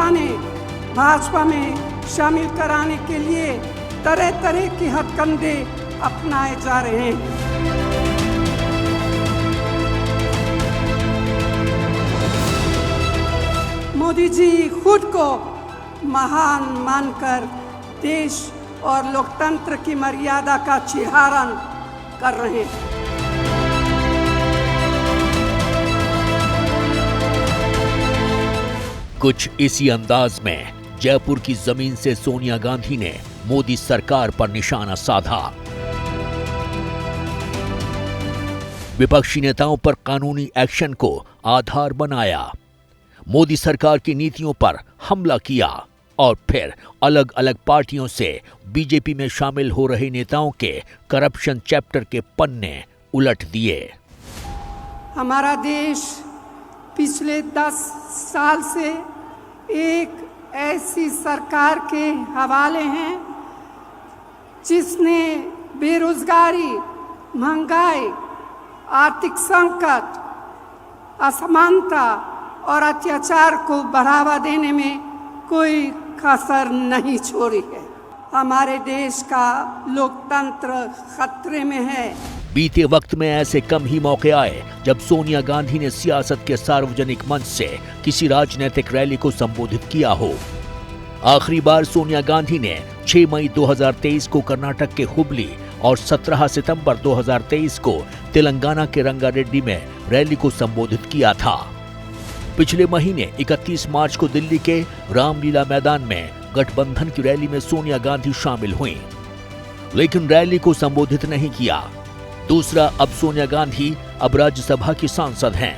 बहाने भाजपा में शामिल कराने के लिए तरह तरह के हथकंडे अपनाए जा रहे हैं। मोदी जी खुद को महान मानकर देश और लोकतंत्र की मर्यादा का चिहारण कर रहे हैं। कुछ इसी अंदाज में जयपुर की जमीन से सोनिया गांधी ने मोदी सरकार पर निशाना साधा। विपक्षी नेताओं पर कानूनी एक्शन को आधार बनाया, मोदी सरकार की नीतियों पर हमला किया और फिर अलग अलग पार्टियों से बीजेपी में शामिल हो रहे नेताओं के करप्शन चैप्टर के पन्ने उलट दिए। हमारा देश पिछले 10 साल से एक ऐसी सरकार के हवाले हैं जिसने बेरोजगारी, महंगाई, आर्थिक संकट, असमानता और अत्याचार को बढ़ावा देने में कोई कसर नहीं छोड़ी है। हमारे देश का लोकतंत्र खतरे में है। बीते वक्त में ऐसे कम ही मौके आए जब सोनिया गांधी ने सियासत के सार्वजनिक मंच से किसी राजनीतिक रैली को संबोधित किया हो। आखिरी बार सोनिया गांधी ने 6 मई 2023 को कर्नाटक के हुबली और 17 सितंबर 2023 को तेलंगाना के रंगारेड्डी में रैली को संबोधित किया था। पिछले महीने 31 मार्च को दिल्ली के रामलीला मैदान में गठबंधन की रैली में सोनिया गांधी शामिल हुईं, लेकिन रैली को संबोधित नहीं किया। दूसरा, अब सोनिया गांधी अब राज्यसभा की सांसद हैं,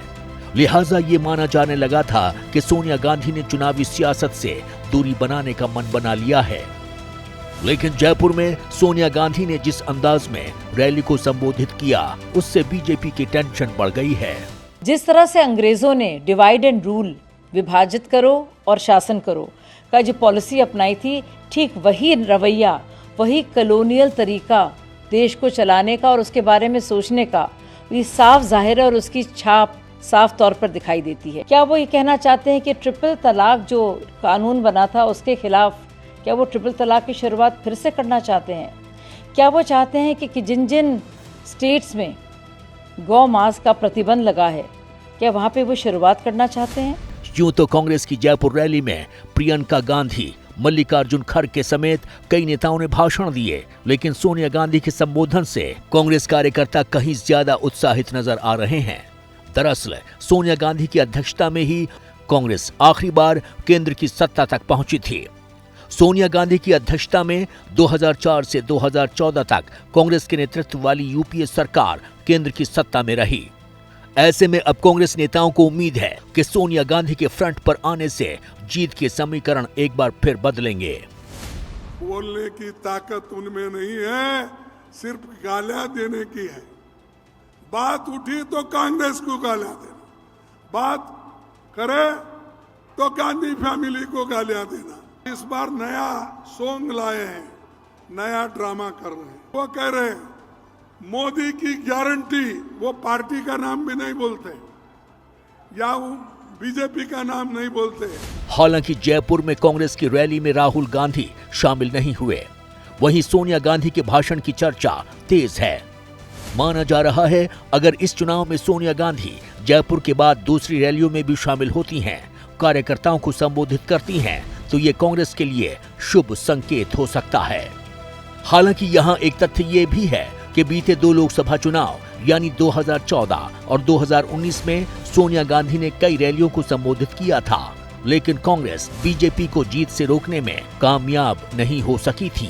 लिहाजा ये माना जाने लगा था कि सोनिया गांधी ने चुनावी सियासत से दूरी बनाने का मन बना लिया है। लेकिन जयपुर में सोनिया गांधी ने जिस अंदाज में रैली को संबोधित किया, उससे बीजेपी की टेंशन बढ़ गई है। जिस तरह से अंग्रेजों ने डिवाइड एंड रूल, विभाजित करो और शासन करो का जो पॉलिसी अपनाई थी, ठीक वही रवैया, वही कॉलोनियल तरीका देश को चलाने का और उसके बारे में सोचने का ये साफ जाहिर है और उसकी छाप साफ तौर पर दिखाई देती है। क्या वो ये कहना चाहते हैं कि ट्रिपल तलाक जो कानून बना था उसके खिलाफ, क्या वो ट्रिपल तलाक की शुरुआत फिर से करना चाहते हैं? क्या वो चाहते हैं कि जिन जिन स्टेट्स में गौ मांस का प्रतिबंध लगा है, क्या वहाँ पे वो शुरुआत करना चाहते हैं? यूं तो कांग्रेस की जयपुर रैली में प्रियंका गांधी, मल्लिकार्जुन खड़गे समेत कई नेताओं ने भाषण दिए, लेकिन सोनिया गांधी के संबोधन से कांग्रेस कार्यकर्ता कहीं ज्यादा उत्साहित नजर आ रहे हैं। दरअसल सोनिया गांधी की अध्यक्षता में ही कांग्रेस आखिरी बार केंद्र की सत्ता तक पहुंची थी। सोनिया गांधी की अध्यक्षता में 2004 से 2014 तक कांग्रेस के नेतृत्व वाली यूपीए सरकार केंद्र की सत्ता में रही। ऐसे में अब कांग्रेस नेताओं को उम्मीद है कि सोनिया गांधी के फ्रंट पर आने से जीत के समीकरण एक बार फिर बदलेंगे। बोलने की ताकत उनमें नहीं है, सिर्फ गालियां देने की है। बात उठी तो कांग्रेस को गालियां देना, बात करे तो गांधी फैमिली को गालियां देना। इस बार नया सॉन्ग लाए हैं, नया ड्रामा कर रहे हैं। वो कह रहे हैं मोदी की गारंटी, वो पार्टी का नाम भी नहीं बोलते या वो बीजेपी का नाम नहीं बोलते। हालांकि जयपुर में कांग्रेस की रैली में राहुल गांधी शामिल नहीं हुए, वहीं सोनिया गांधी के भाषण की चर्चा तेज है। माना जा रहा है अगर इस चुनाव में सोनिया गांधी जयपुर के बाद दूसरी रैलियों में भी शामिल होती हैं, कार्यकर्ताओं को संबोधित करती हैं, तो ये कांग्रेस के लिए शुभ संकेत हो सकता है। हालांकि यहाँ एक तथ्य ये भी है कि बीते 2 लोकसभा चुनाव यानी 2014 और 2019 में सोनिया गांधी ने कई रैलियों को संबोधित किया था, लेकिन कांग्रेस बीजेपी को जीत से रोकने में कामयाब नहीं हो सकी थी।